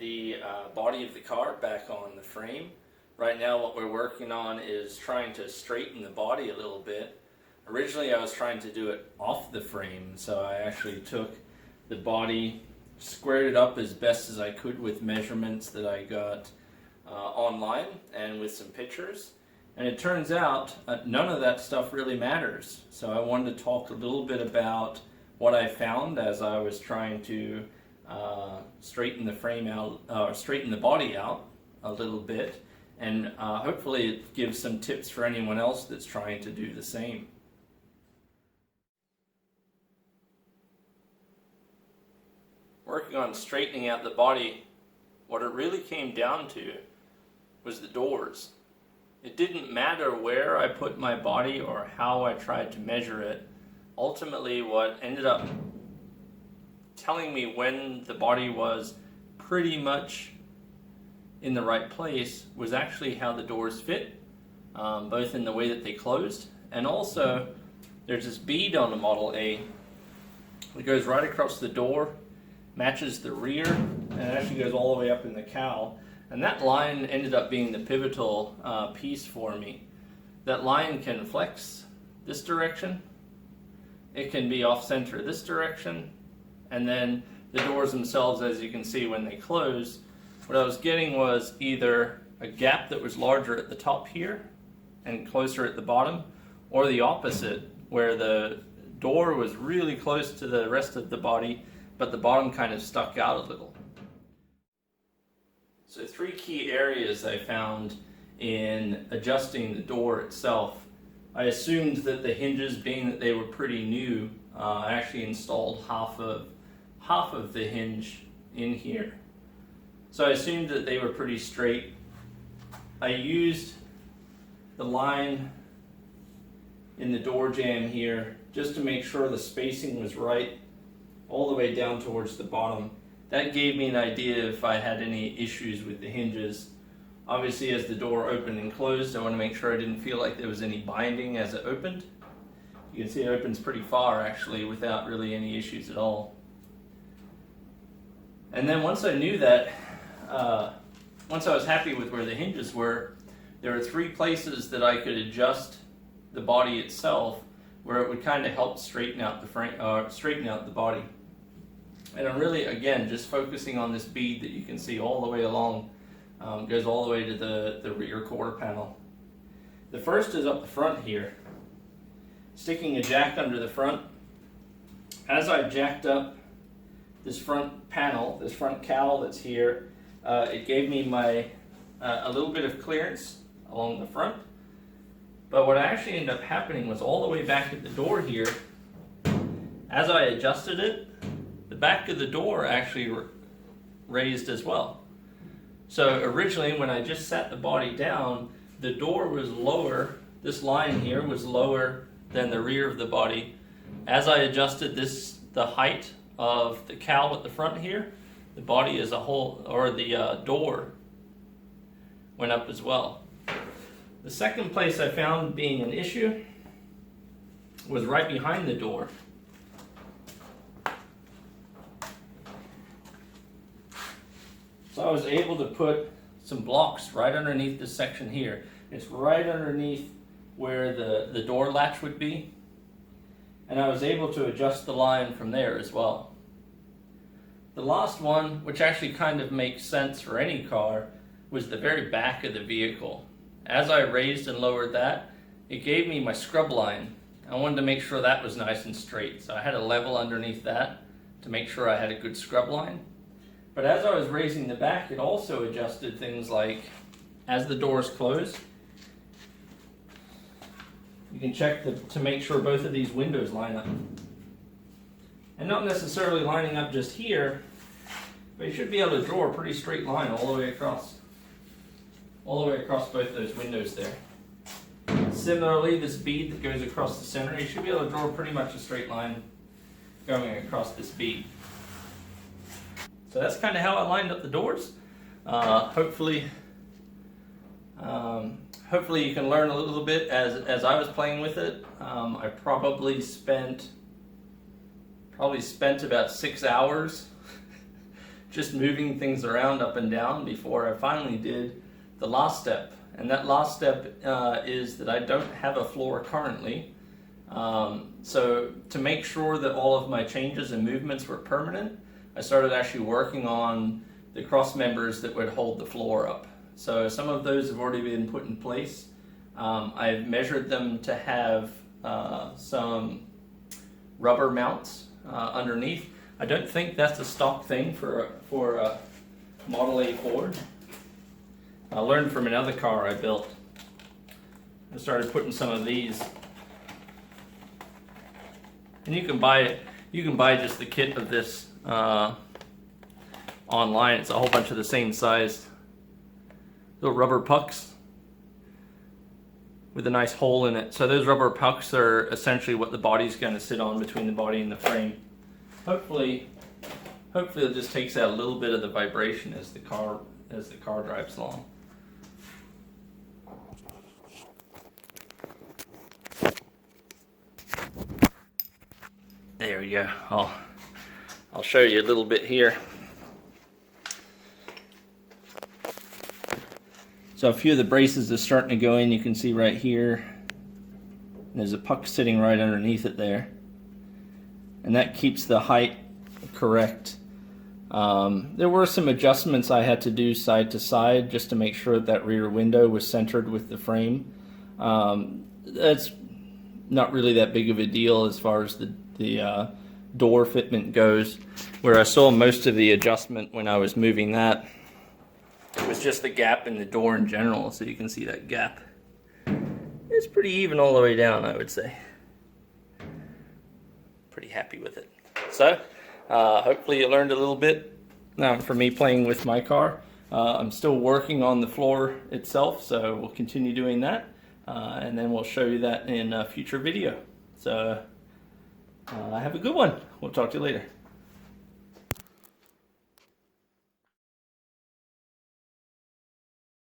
the body of the car back on the frame. Right now what we're working on is trying to straighten the body a little bit. Originally I was trying to do it off the frame, so I actually took the body, squared it up as best as I could with measurements that I got online and with some pictures. And it turns out none of that stuff really matters. So I wanted to talk a little bit about what I found as I was trying to straighten the frame out, straighten the body out a little bit, and hopefully it gives some tips for anyone else that's trying to do the same. Working on straightening out the body, what it really came down to was the doors. It didn't matter where I put my body or how I tried to measure it. Ultimately, what ended up telling me when the body was pretty much in the right place was actually how the doors fit, both in the way that they closed, and also there's this bead on the Model A that goes right across the door, matches the rear, and it actually goes all the way up in the cowl. And that line ended up being the pivotal piece for me. That line can flex this direction, it can be off center this direction, and then the doors themselves, as you can see when they close, what I was getting was either a gap that was larger at the top here and closer at the bottom, or the opposite, where the door was really close to the rest of the body, but the bottom kind of stuck out a little. So 3 key areas I found in adjusting the door itself. I assumed that the hinges, being that they were pretty new, I actually installed half of the hinge in here. So I assumed that they were pretty straight. I used the line in the door jamb here just to make sure the spacing was right all the way down towards the bottom. That gave me an idea if I had any issues with the hinges. Obviously, as the door opened and closed, I want to make sure I didn't feel like there was any binding as it opened. You can see it opens pretty far actually without really any issues at all. And then once I knew that, once I was happy with where the hinges were, there are 3 places that I could adjust the body itself where it would kind of help straighten out the frame, straighten out the body. And I'm really, again, just focusing on this bead that you can see all the way along, goes all the way to the rear quarter panel. The first is up the front here, sticking a jack under the front. As I jacked up this front panel, this front cowl that's here, it gave me a little bit of clearance along the front. But what actually ended up happening was all the way back at the door here, as I adjusted it, the back of the door actually raised as well. So originally when I just sat the body down, the door was lower, this line here was lower than the rear of the body. As I adjusted the height of the cowl at the front here, the body as a whole, or the door, went up as well. The second place I found being an issue was right behind the door. So I was able to put some blocks right underneath this section here. It's right underneath where the door latch would be. And I was able to adjust the line from there as well. The last one, which actually kind of makes sense for any car, was the very back of the vehicle. As I raised and lowered that, it gave me my scrub line. I wanted to make sure that was nice and straight. So I had a level underneath that to make sure I had a good scrub line. But as I was raising the back, it also adjusted things like, as the doors close, you can check to make sure both of these windows line up. And not necessarily lining up just here, but you should be able to draw a pretty straight line all the way across both those windows there. Similarly, this bead that goes across the center, you should be able to draw pretty much a straight line going across this bead. So that's kind of how I lined up the doors. Hopefully you can learn a little bit as I was playing with it. I probably spent about 6 hours just moving things around up and down before I finally did the last step. And that last step is that I don't have a floor currently. So to make sure that all of my changes and movements were permanent, I started actually working on the cross members that would hold the floor up. So some of those have already been put in place. I've measured them to have some rubber mounts underneath. I don't think that's a stock thing for a Model A Ford. I learned from another car I built. I started putting some of these. And you can buy it. You can buy just the kit of this online. It's a whole bunch of the same size little rubber pucks with a nice hole in it. So those rubber pucks are essentially what the body's going to sit on between the body and the frame. Hopefully it just takes out a little bit of the vibration as the car drives along. There we go. I'll show you a little bit here. So a few of the braces are starting to go in. You can see right here. There's a puck sitting right underneath it there. And that keeps the height correct. There were some adjustments I had to do side to side just to make sure that rear window was centered with the frame. That's not really that big of a deal as far as the door fitment goes. Where I saw most of the adjustment when I was moving that was just the gap in the door in general. So you can see that gap. It's pretty even all the way down, I would say. Pretty happy with it. So hopefully you learned a little bit from me playing with my car. I'm still working on the floor itself, so we'll continue doing that, and then we'll show you that in a future video. So have a good one. We'll talk to you later.